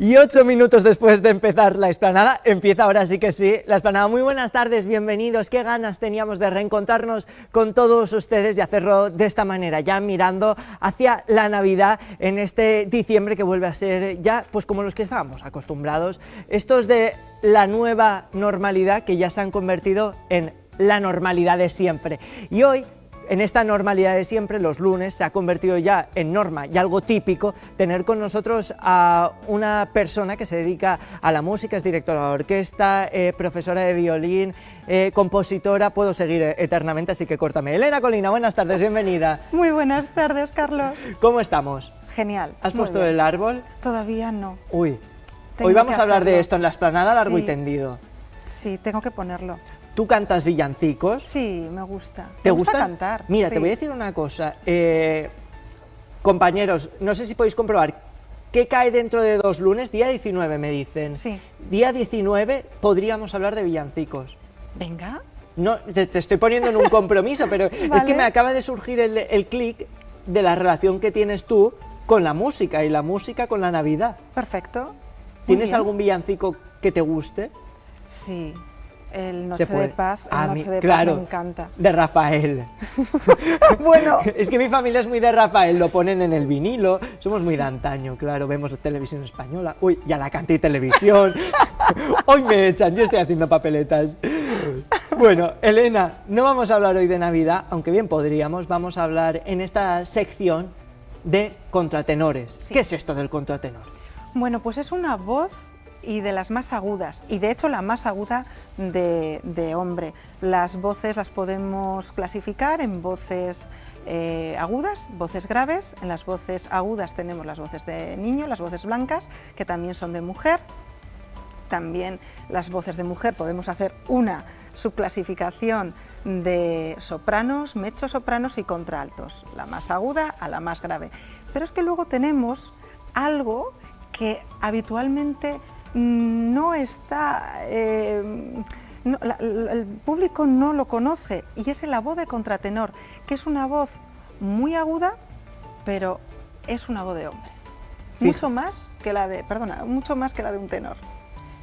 Y 8 minutos después de empezar la explanada, empieza ahora sí que sí la explanada. Muy buenas tardes, bienvenidos. Qué ganas teníamos de reencontrarnos con todos ustedes y hacerlo de esta manera, ya mirando hacia la Navidad en este diciembre que vuelve a ser ya pues como los que estábamos acostumbrados. Estos de la nueva normalidad que ya se han convertido en la normalidad de siempre. Y hoy, en esta normalidad de siempre, los lunes se ha convertido ya en norma y algo típico tener con nosotros a una persona que se dedica a la música, es directora de orquesta, profesora de violín, compositora, puedo seguir eternamente, así que córtame. Elena Colina, buenas tardes, bienvenida. Muy buenas tardes, Carlos. ¿Cómo estamos? Genial. ¿Has puesto el árbol? Todavía no. Uy, Tengo hoy vamos que a hablar de hacerlo. esto en la explanada largo y Sí. tendido. Sí, tengo que ponerlo. ¿Tú cantas villancicos? Sí, me gusta. ¿Te Me gusta gusta cantar? Mira, sí. te voy a decir una cosa. Compañeros, no sé si podéis comprobar qué cae dentro de 2 lunes, día 19 me dicen. Sí. Día 19 podríamos hablar de villancicos. Venga. No, te estoy poniendo en un compromiso, pero es que Vale. me acaba de surgir el clic de la relación que tienes tú con la música y la música con la Navidad. Perfecto. Muy ¿Tienes bien. algún villancico que te guste? Sí. El Se Noche puede. de Paz, A el mí, Noche de claro, Paz me encanta. De Rafael. Bueno, Es que mi familia es muy de Rafael, lo ponen en el vinilo, somos muy de antaño, claro, vemos televisión española, uy, ya la canté televisión, hoy me echan, yo estoy haciendo papeletas. Bueno, Elena, no vamos a hablar hoy de Navidad, aunque bien podríamos, vamos a hablar en esta sección de contratenores. Sí. ¿Qué es esto del contratenor? bueno, pues es una voz y de las más agudas, y de hecho la más aguda de hombre. Las voces las podemos clasificar en voces agudas, voces graves. En las voces agudas tenemos las voces de niño, las voces blancas, que también son de mujer. También las voces de mujer podemos hacer una subclasificación de sopranos, mezzosopranos y contraltos, la más aguda a la más grave. Pero es que luego tenemos algo que habitualmente no está, el público no lo conoce, y es la voz de contratenor, que es una voz muy aguda, pero es una voz de hombre. Mucho más que la de un tenor.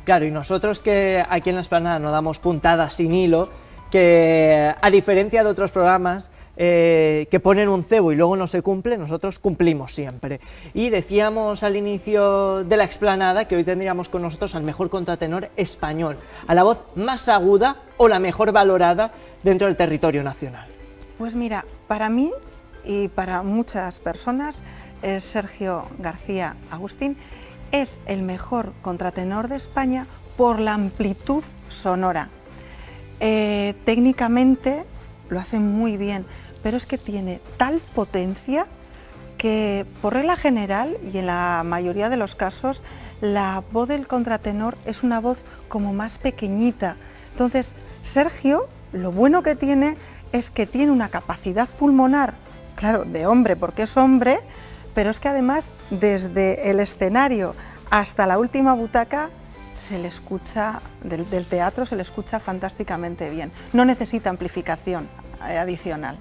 Claro, y nosotros que aquí en la explanada no damos puntadas sin hilo, que a diferencia de otros programas que ponen un cebo y luego no se cumple, nosotros cumplimos siempre. Y decíamos al inicio de la explanada que hoy tendríamos con nosotros al mejor contratenor español, a la voz más aguda o la mejor valorada dentro del territorio nacional. Pues mira, para mí y para muchas personas, Sergio García Agustín es el mejor contratenor de España por la amplitud sonora. Técnicamente lo hace muy bien, pero es que tiene tal potencia que por regla general y en la mayoría de los casos la voz del contratenor es una voz como más pequeñita. Entonces Sergio, lo bueno que tiene es que tiene una capacidad pulmonar, claro, de hombre porque es hombre, pero es que además desde el escenario hasta la última butaca se le escucha, del teatro se le escucha fantásticamente bien, no necesita amplificación adicional.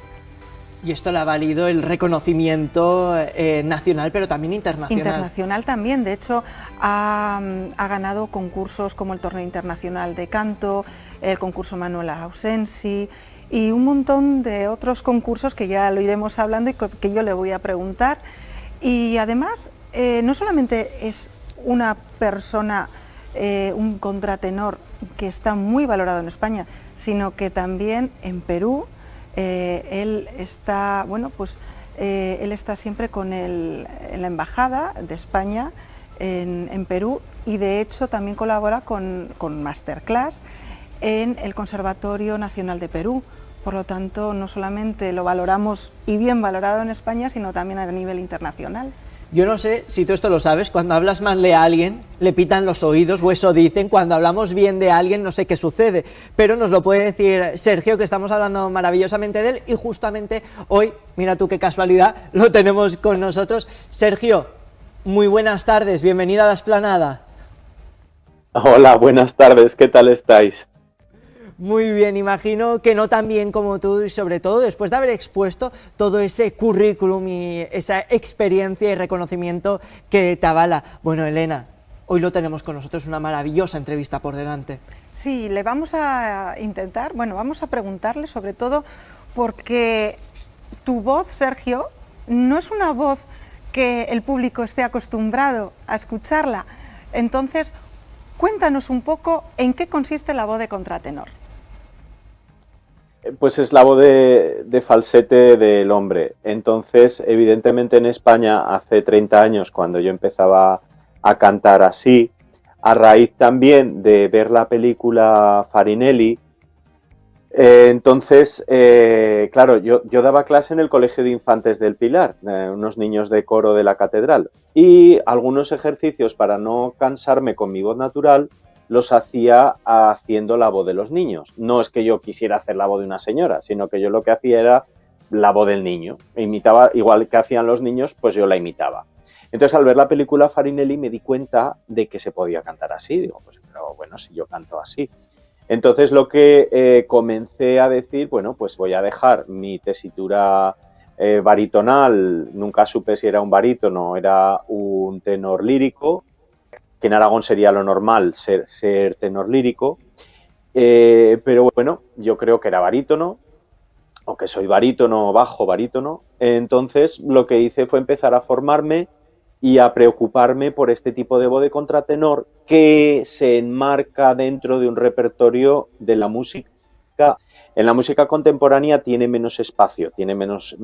Y esto le ha valido el reconocimiento nacional, pero también internacional. Internacional también, de hecho ha ganado concursos como el Torneo Internacional de Canto, el concurso Manuel Ausensi y un montón de otros concursos que ya lo iremos hablando y que yo le voy a preguntar. Y además, no solamente es una persona, un contratenor que está muy valorado en España, sino que también en Perú él está, él está siempre en la Embajada de España en Perú, y de hecho también colabora con Masterclass en el Conservatorio Nacional de Perú. Por lo tanto, no solamente lo valoramos y bien valorado en España, sino también a nivel internacional. Yo no sé si tú esto lo sabes, cuando hablas mal de alguien, le pitan los oídos, o eso dicen, cuando hablamos bien de alguien, no sé qué sucede, pero nos lo puede decir Sergio, que estamos hablando maravillosamente de él, y justamente hoy, mira tú qué casualidad, lo tenemos con nosotros. Sergio, muy buenas tardes, bienvenido a la explanada. Hola, buenas tardes, ¿qué tal estáis? Muy bien, imagino que no tan bien como tú, y sobre todo después de haber expuesto todo ese currículum y esa experiencia y reconocimiento que te avala. Bueno, Elena, Hoy lo tenemos con nosotros, una maravillosa entrevista por delante. Sí, le vamos a intentar, bueno, vamos a preguntarle sobre todo porque tu voz, Sergio, no es una voz que el público esté acostumbrado a escucharla. Entonces, cuéntanos un poco en qué consiste la voz de contratenor. Pues es la voz de falsete del hombre. Entonces, evidentemente en España, hace 30 años, cuando yo empezaba a cantar así, a raíz también de ver la película Farinelli, claro, yo daba clase en el Colegio de Infantes del Pilar, unos niños de coro de la catedral, y algunos ejercicios para no cansarme con mi voz natural los hacía haciendo la voz de los niños. No es que yo quisiera hacer la voz de una señora, sino que yo lo que hacía era la voz del niño. Imitaba, igual que hacían los niños, pues yo la imitaba. Entonces, al ver la película Farinelli me di cuenta de que se podía cantar así. Digo, pues pero bueno, si yo canto así. Entonces lo que comencé a decir, bueno, pues voy a dejar mi tesitura baritonal, nunca supe si era un barítono o era un tenor lírico, que en Aragón sería lo normal ser tenor lírico, pero bueno, yo creo que era barítono, o que soy barítono, bajo barítono. Entonces lo que hice fue empezar a formarme y a preocuparme por este tipo de voz de contratenor que se enmarca dentro de un repertorio de la música. En la música contemporánea tiene menos espacio, tiene menos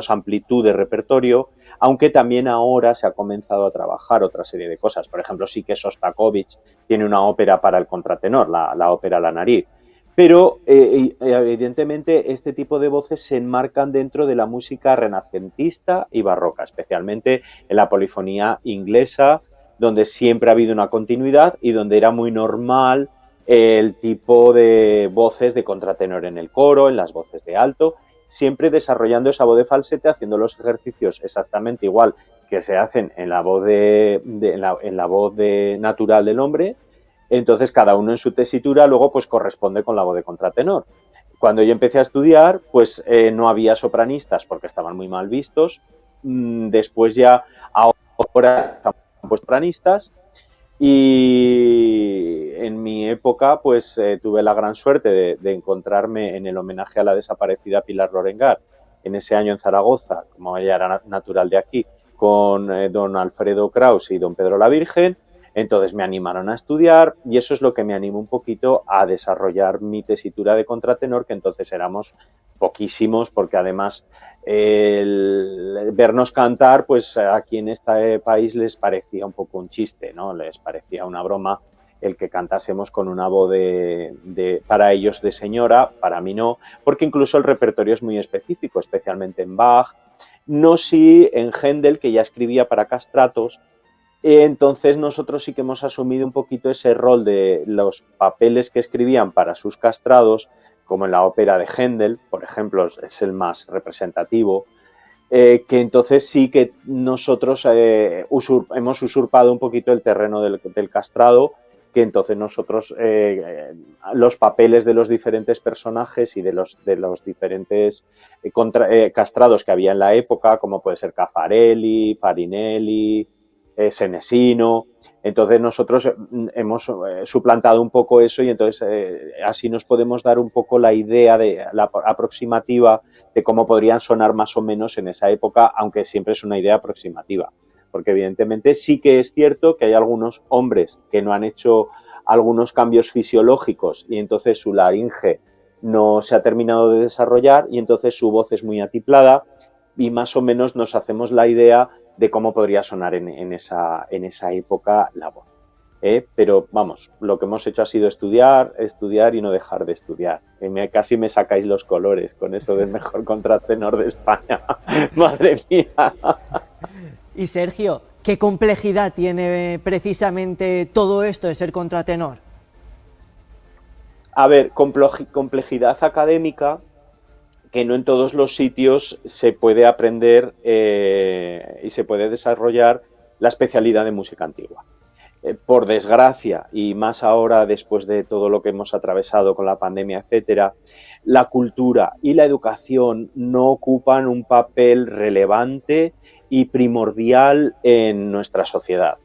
amplitud de repertorio, aunque también ahora se ha comenzado a trabajar otra serie de cosas. Por ejemplo, sí que Sostakovich tiene una ópera para el contratenor, la ópera La Nariz. Pero evidentemente este tipo de voces se enmarcan dentro de la música renacentista y barroca, especialmente en la polifonía inglesa, donde siempre ha habido una continuidad y donde era muy normal el tipo de voces de contratenor en el coro, en las voces de alto, siempre desarrollando esa voz de falsete, haciendo los ejercicios exactamente igual que se hacen en la voz natural del hombre. Entonces cada uno en su tesitura luego pues corresponde con la voz de contratenor. Cuando yo empecé a estudiar pues no había sopranistas porque estaban muy mal vistos. Después ya ahora están pues sopranistas y en mi época pues tuve la gran suerte de encontrarme en el homenaje a la desaparecida Pilar Lorengar en ese año en Zaragoza, como ella era natural de aquí, con don Alfredo Kraus y don Pedro la Virgen. Entonces me animaron a estudiar y eso es lo que me animó un poquito a desarrollar mi tesitura de contratenor, que entonces éramos poquísimos, porque además el vernos cantar, pues aquí en este país les parecía un poco un chiste, ¿no? Les parecía una broma el que cantásemos con una voz para ellos de señora, para mí no, porque incluso el repertorio es muy específico, especialmente en Bach, no sí en Händel, que ya escribía para castratos. Entonces nosotros sí que hemos asumido un poquito ese rol de los papeles que escribían para sus castrados, como en la ópera de Händel, por ejemplo, es el más representativo, que entonces sí que nosotros hemos usurpado un poquito el terreno del castrado, que entonces nosotros los papeles de los diferentes personajes y de los diferentes castrados que había en la época, como puede ser Caffarelli, Farinelli, Senesino. Entonces nosotros hemos suplantado un poco eso y entonces así nos podemos dar un poco la idea la aproximativa de cómo podrían sonar más o menos en esa época, aunque siempre es una idea aproximativa, porque evidentemente sí que es cierto que hay algunos hombres que no han hecho algunos cambios fisiológicos y entonces su laringe no se ha terminado de desarrollar y entonces su voz es muy atiplada y más o menos nos hacemos la idea de cómo podría sonar en esa época la voz. Pero vamos, lo que hemos hecho ha sido estudiar y no dejar de estudiar. Casi me sacáis los colores con eso del mejor contratenor de España. Madre mía. Y Sergio, ¿qué complejidad tiene precisamente todo esto de ser contratenor? A ver, complejidad académica, que no en todos los sitios se puede aprender y se puede desarrollar la especialidad de música antigua. Por desgracia, y más ahora después de todo lo que hemos atravesado con la pandemia, etcétera, la cultura y la educación no ocupan un papel relevante y primordial en nuestra sociedad.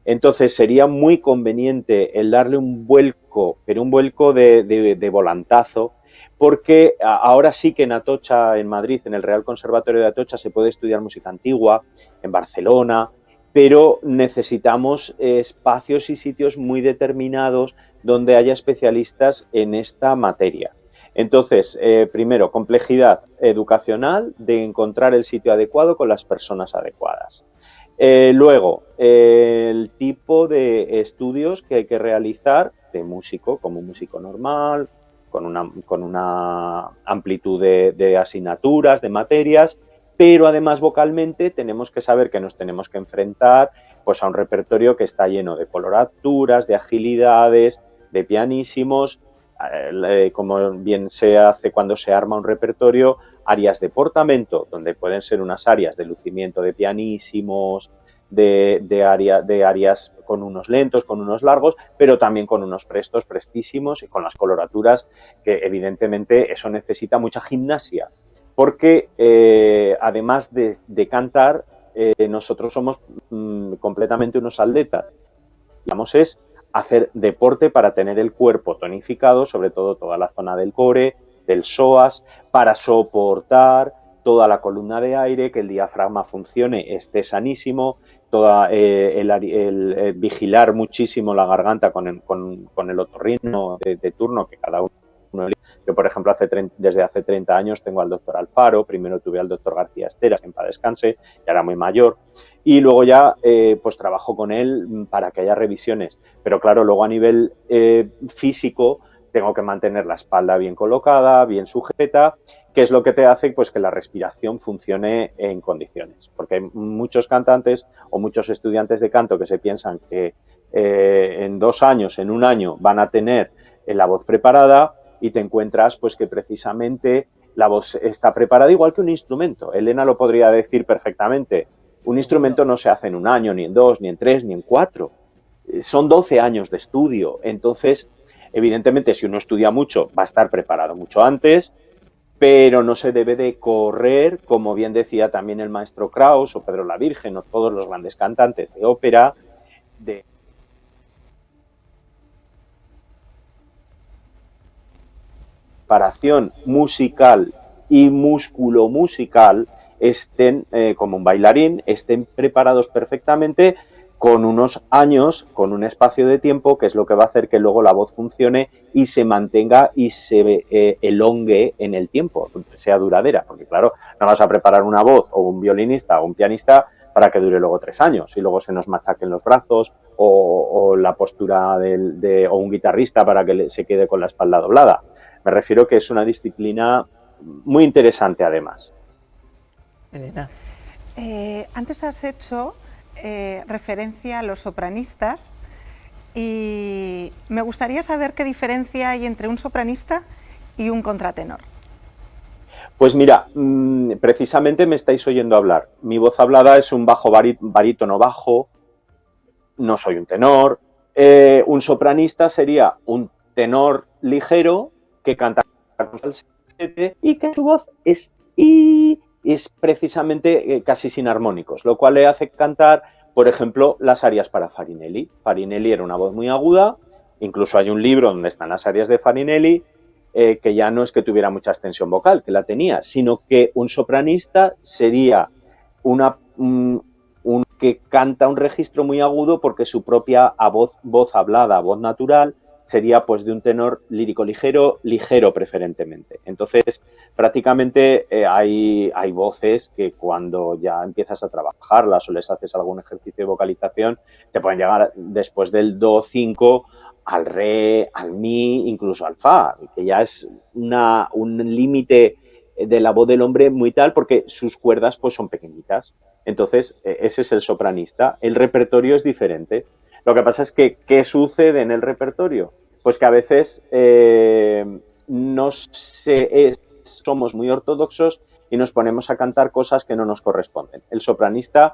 Entonces sería muy conveniente el darle un vuelco, pero un vuelco de volantazo, porque ahora sí que en Atocha, en Madrid, en el Real Conservatorio de Atocha, se puede estudiar música antigua, en Barcelona, pero necesitamos espacios y sitios muy determinados donde haya especialistas en esta materia. Entonces, primero, complejidad educacional de encontrar el sitio adecuado con las personas adecuadas. Luego, el tipo de estudios que hay que realizar de músico, como un músico normal, con una amplitud de asignaturas, de materias, pero además vocalmente tenemos que saber que nos tenemos que enfrentar pues, a un repertorio que está lleno de coloraturas, de agilidades, de pianísimos, como bien se hace cuando se arma un repertorio, áreas de portamento, donde pueden ser unas áreas de lucimiento de pianísimos, de áreas con unos lentos, con unos largos, pero también con unos prestos prestísimos y con las coloraturas, que evidentemente eso necesita mucha gimnasia, porque además de cantar, nosotros somos completamente unos atletas. Digamos, es hacer deporte para tener el cuerpo tonificado, sobre todo toda la zona del core, del psoas, para soportar toda la columna de aire, que el diafragma funcione, esté sanísimo, vigilar muchísimo la garganta con el otorrino de turno, que cada uno. Yo, por ejemplo, desde hace 30 años tengo al doctor Alfaro, primero tuve al doctor García Esteras, que en paz descanse, ya era muy mayor, y luego ya pues trabajo con él para que haya revisiones. Pero claro, luego a nivel físico tengo que mantener la espalda bien colocada, bien sujeta, que es lo que te hace pues que la respiración funcione en condiciones. Porque hay muchos cantantes o muchos estudiantes de canto que se piensan que en 2 años, en 1 año, van a tener la voz preparada, y te encuentras pues que precisamente la voz está preparada igual que un instrumento. Elena lo podría decir perfectamente. Un instrumento no se hace en 1 año, ni en 2, ni en 3, ni en 4. Son 12 años de estudio. Entonces, evidentemente, si uno estudia mucho, va a estar preparado mucho antes, pero no se debe de correr, como bien decía también el maestro Kraus o Pedro la Virgen o todos los grandes cantantes de ópera, de preparación musical y músculo musical estén, como un bailarín, estén preparados perfectamente con unos años, con un espacio de tiempo, que es lo que va a hacer que luego la voz funcione y se mantenga y se elongue en el tiempo, sea duradera, porque claro, no vas a preparar una voz o un violinista o un pianista para que dure luego 3 años y luego se nos machaquen los brazos o la postura o un guitarrista para que se quede con la espalda doblada. Me refiero que es una disciplina muy interesante, además. Elena. Antes has hecho referencia a los sopranistas y me gustaría saber qué diferencia hay entre un sopranista y un contratenor. Pues mira, precisamente me estáis oyendo hablar. Mi voz hablada es un bajo barítono bajo, no soy un tenor. Un sopranista sería un tenor ligero que canta con falsete y que su voz es precisamente casi sin armónicos, lo cual le hace cantar, por ejemplo, las arias para Farinelli. Farinelli era una voz muy aguda, incluso hay un libro donde están las arias de Farinelli, que ya no es que tuviera mucha extensión vocal, que la tenía, sino que un sopranista sería un que canta un registro muy agudo porque su propia voz hablada, voz natural, sería pues de un tenor lírico ligero preferentemente. Entonces, prácticamente hay voces que cuando ya empiezas a trabajarlas o les haces algún ejercicio de vocalización, te pueden llegar después del do 5 al re, al mi, incluso al fa, que ya es un límite de la voz del hombre muy tal porque sus cuerdas pues son pequeñitas. Entonces, ese es el sopranista. El repertorio es diferente. Lo que pasa es que, ¿qué sucede en el repertorio? Pues que a veces somos muy ortodoxos y nos ponemos a cantar cosas que no nos corresponden. El sopranista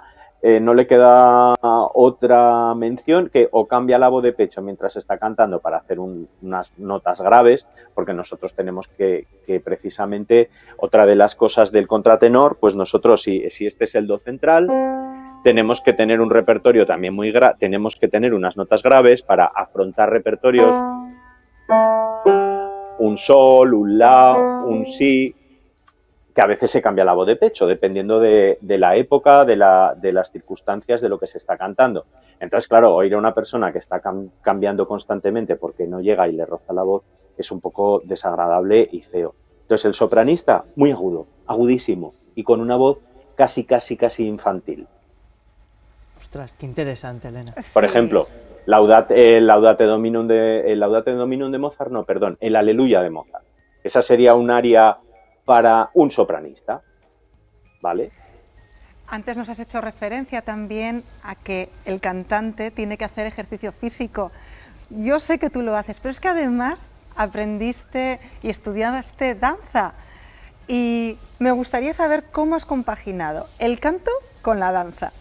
no le queda otra mención que o cambia la voz de pecho mientras está cantando para hacer unas notas graves, porque nosotros tenemos que precisamente, otra de las cosas del contratenor, pues nosotros, si este es el do central, tenemos que tener un repertorio también tenemos que tener unas notas graves para afrontar repertorios, un sol, un la, un si, que a veces se cambia la voz de pecho, dependiendo de la época, de las circunstancias, de lo que se está cantando. Entonces, claro, oír a una persona que está cambiando constantemente porque no llega y le roza la voz es un poco desagradable y feo. Entonces, el sopranista, muy agudo, agudísimo, y con una voz casi infantil. Ostras, qué interesante, Elena. Por Sí. ejemplo, el Laudate Dominum de Mozart, no, perdón, el Aleluya de Mozart. Esa sería un aria para un sopranista, ¿vale? Antes nos has hecho referencia también a que el cantante tiene que hacer ejercicio físico. Yo sé que tú lo haces, pero es que además aprendiste y estudiaste danza. Y me gustaría saber cómo has compaginado el canto con la danza.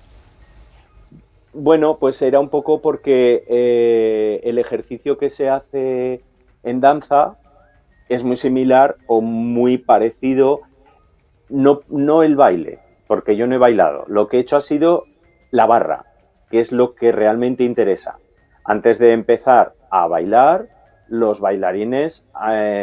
Bueno, pues era un poco porque el ejercicio que se hace en danza es muy similar o muy parecido, no el baile, porque yo no he bailado. Lo que he hecho ha sido la barra, que es lo que realmente interesa. Antes de empezar a bailar, los bailarines,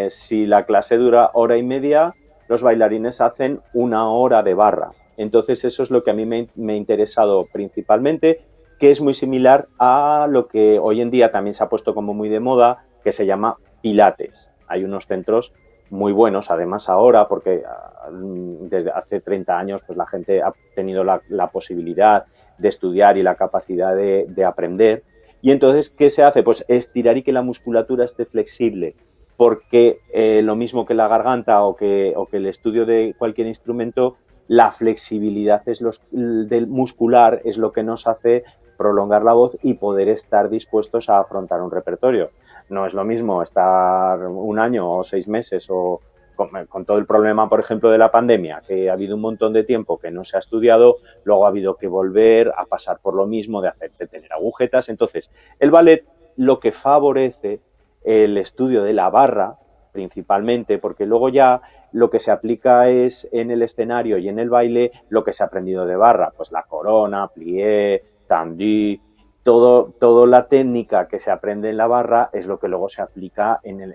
si la clase dura hora y media, los bailarines hacen 1 hora de barra. Entonces eso es lo que a mí me ha interesado principalmente, que es muy similar a lo que hoy en día también se ha puesto como muy de moda, que se llama Pilates. Hay unos centros muy buenos, además ahora, porque desde hace 30 años pues la gente ha tenido la posibilidad de estudiar y la capacidad de aprender. Y entonces, ¿qué se hace? Pues estirar y que la musculatura esté flexible, porque lo mismo que la garganta o que el estudio de cualquier instrumento, la flexibilidad del muscular es lo que nos hace prolongar la voz y poder estar dispuestos a afrontar un repertorio. No es lo mismo estar 1 año o 6 meses o con todo el problema, por ejemplo, de la pandemia, que ha habido un montón de tiempo que no se ha estudiado, luego ha habido que volver a pasar por lo mismo de tener agujetas. Entonces, el ballet lo que favorece el estudio de la barra, principalmente, porque luego ya lo que se aplica es en el escenario y en el baile lo que se ha aprendido de barra, pues la corona, plié, tendu, toda la técnica que se aprende en la barra es lo que luego se aplica en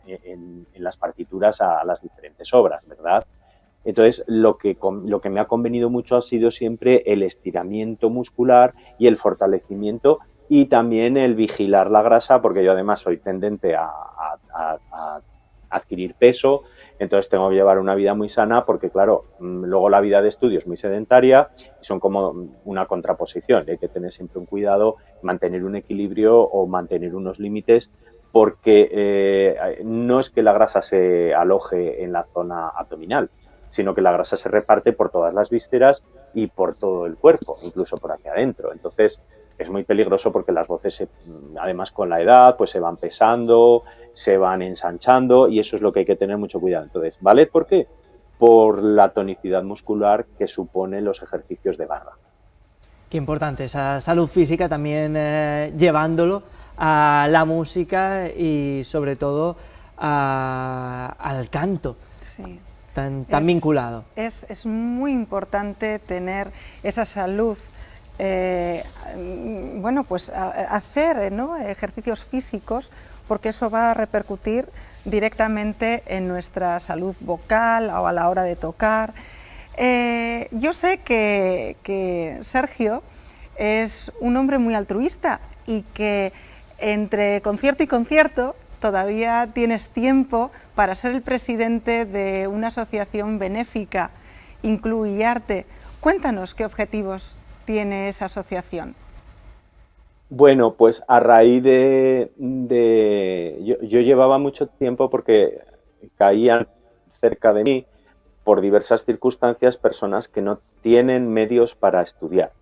las partituras a las diferentes obras, ¿verdad? Entonces, lo que me ha convenido mucho ha sido siempre el estiramiento muscular y el fortalecimiento y también el vigilar la grasa, porque yo además soy tendente a adquirir peso, entonces tengo que llevar una vida muy sana porque, claro, luego la vida de estudio es muy sedentaria y son como una contraposición. Hay que tener siempre un cuidado, mantener un equilibrio o mantener unos límites porque no es que la grasa se aloje en la zona abdominal, sino que la grasa se reparte por todas las vísceras y por todo el cuerpo, incluso por aquí adentro. Entonces es muy peligroso porque las voces, además con la edad, pues se van pesando, se van ensanchando y eso es lo que hay que tener mucho cuidado. Entonces, ¿ballet por qué? Por la tonicidad muscular que suponen los ejercicios de barra. Qué importante esa salud física también llevándolo a la música y sobre todo al canto. Sí. Tan vinculado. Es muy importante tener esa salud, bueno, pues hacer, ¿no?, ejercicios físicos, porque eso va a repercutir directamente en nuestra salud vocal o a la hora de tocar. Yo sé que Sergio es un hombre muy altruista y que entre concierto y concierto todavía tienes tiempo para ser el presidente de una asociación benéfica, Incluyarte. Cuéntanos qué objetivos tiene esa asociación. Bueno, pues a raíz yo llevaba mucho tiempo porque caían cerca de mí por diversas circunstancias personas que no tienen medios para estudiar.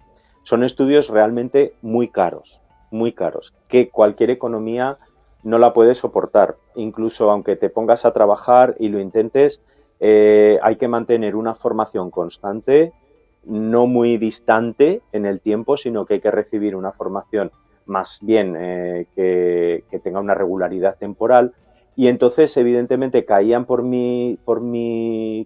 Son estudios realmente muy caros, que cualquier economía no la puede soportar. Incluso aunque te pongas a trabajar y lo intentes, hay que mantener una formación constante, no muy distante en el tiempo, sino que hay que recibir una formación más bien que tenga una regularidad temporal Y entonces, evidentemente, caían por mi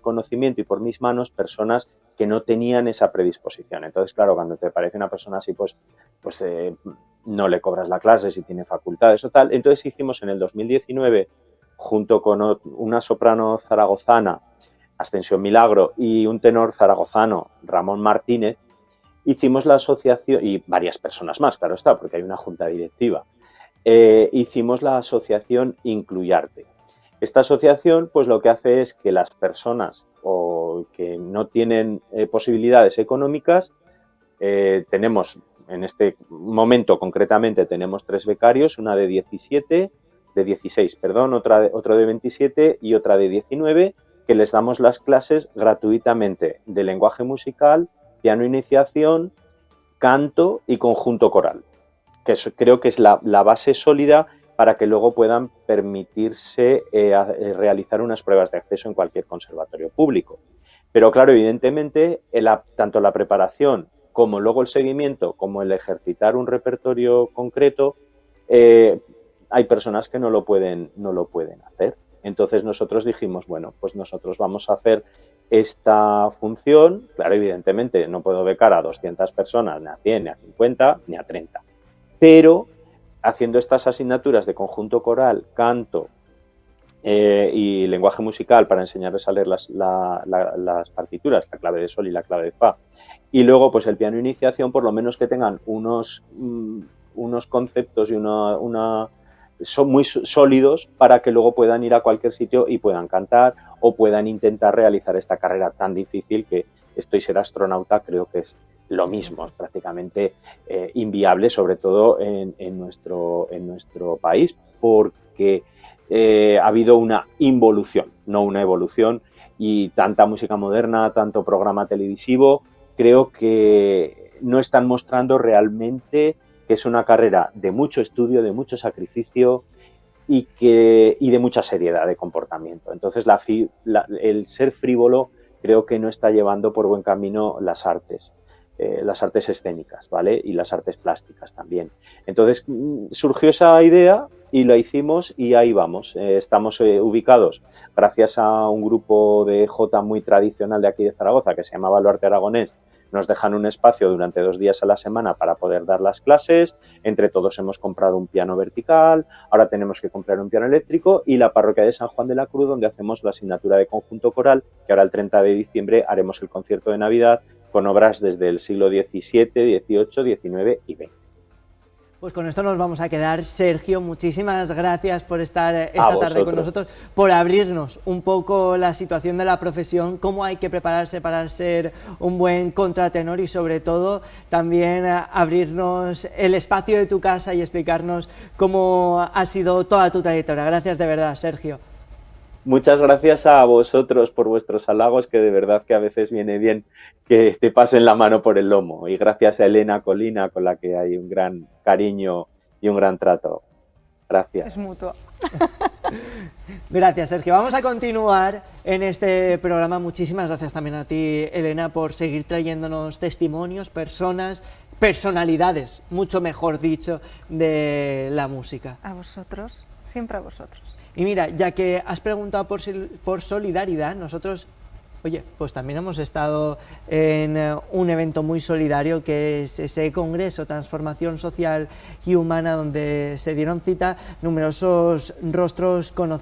conocimiento y por mis manos personas que no tenían esa predisposición. Entonces, claro, cuando te parece una persona así, pues no le cobras la clase si tiene facultades o tal. Entonces hicimos en el 2019, junto con una soprano zaragozana, Ascensión Milagro, y un tenor zaragozano, Ramón Martínez, hicimos la asociación, y varias personas más, claro está, porque hay una junta directiva, hicimos la asociación Incluyarte. Esta asociación, pues lo que hace es que las personas que no tienen posibilidades económicas, tenemos, en este momento concretamente, tenemos 3 becarios, una de 16, otro de 27 y otra de 19, que les damos las clases gratuitamente de lenguaje musical, piano iniciación, canto y conjunto coral, que creo que es la base sólida para que luego puedan permitirse realizar unas pruebas de acceso en cualquier conservatorio público. Pero claro, evidentemente, tanto la preparación como luego el seguimiento, como el ejercitar un repertorio concreto, hay personas que no lo pueden hacer. Entonces nosotros dijimos, bueno, pues nosotros vamos a hacer esta función. Claro, evidentemente no puedo becar a 200 personas, ni a 100, ni a 50, ni a 30. Pero haciendo estas asignaturas de conjunto coral, canto y lenguaje musical para enseñarles a leer las partituras, la clave de sol y la clave de fa, y luego pues el piano iniciación, por lo menos que tengan unos conceptos y son muy sólidos para que luego puedan ir a cualquier sitio y puedan cantar o puedan intentar realizar esta carrera tan difícil que esto y ser astronauta creo que es lo mismo, es prácticamente inviable, sobre todo en nuestro país, porque ha habido una involución, no una evolución, y tanta música moderna, tanto programa televisivo, creo que no están mostrando realmente que es una carrera de mucho estudio, de mucho sacrificio y de mucha seriedad de comportamiento. Entonces, el ser frívolo creo que no está llevando por buen camino las artes escénicas, ¿vale? Y las artes plásticas también. Entonces, surgió esa idea y la hicimos y ahí vamos. Estamos ubicados gracias a un grupo de jota muy tradicional de aquí de Zaragoza que se llama Baluarte Aragonés. Nos dejan un espacio durante 2 días a la semana para poder dar las clases. Entre todos hemos comprado un piano vertical, ahora tenemos que comprar un piano eléctrico, y la parroquia de San Juan de la Cruz, donde hacemos la asignatura de conjunto coral, que ahora el 30 de diciembre haremos el concierto de Navidad con obras desde el siglo XVII, XVIII, XIX y XX. Pues con esto nos vamos a quedar. Sergio, muchísimas gracias por estar esta tarde con nosotros, por abrirnos un poco la situación de la profesión, cómo hay que prepararse para ser un buen contratenor y sobre todo también abrirnos el espacio de tu casa y explicarnos cómo ha sido toda tu trayectoria. Gracias de verdad, Sergio. Muchas gracias a vosotros por vuestros halagos, que de verdad que a veces viene bien que te pasen la mano por el lomo. Y gracias a Elena Colina, con la que hay un gran cariño y un gran trato. Gracias. Es mutuo. Gracias, Sergio. Vamos a continuar en este programa. Muchísimas gracias también a ti, Elena, por seguir trayéndonos testimonios, personalidades, mucho mejor dicho, de la música. A vosotros, siempre a vosotros. Y mira, ya que has preguntado por solidaridad, nosotros, oye, pues también hemos estado en un evento muy solidario, que es ese Congreso Transformación Social y Humana, donde se dieron cita numerosos rostros conocidos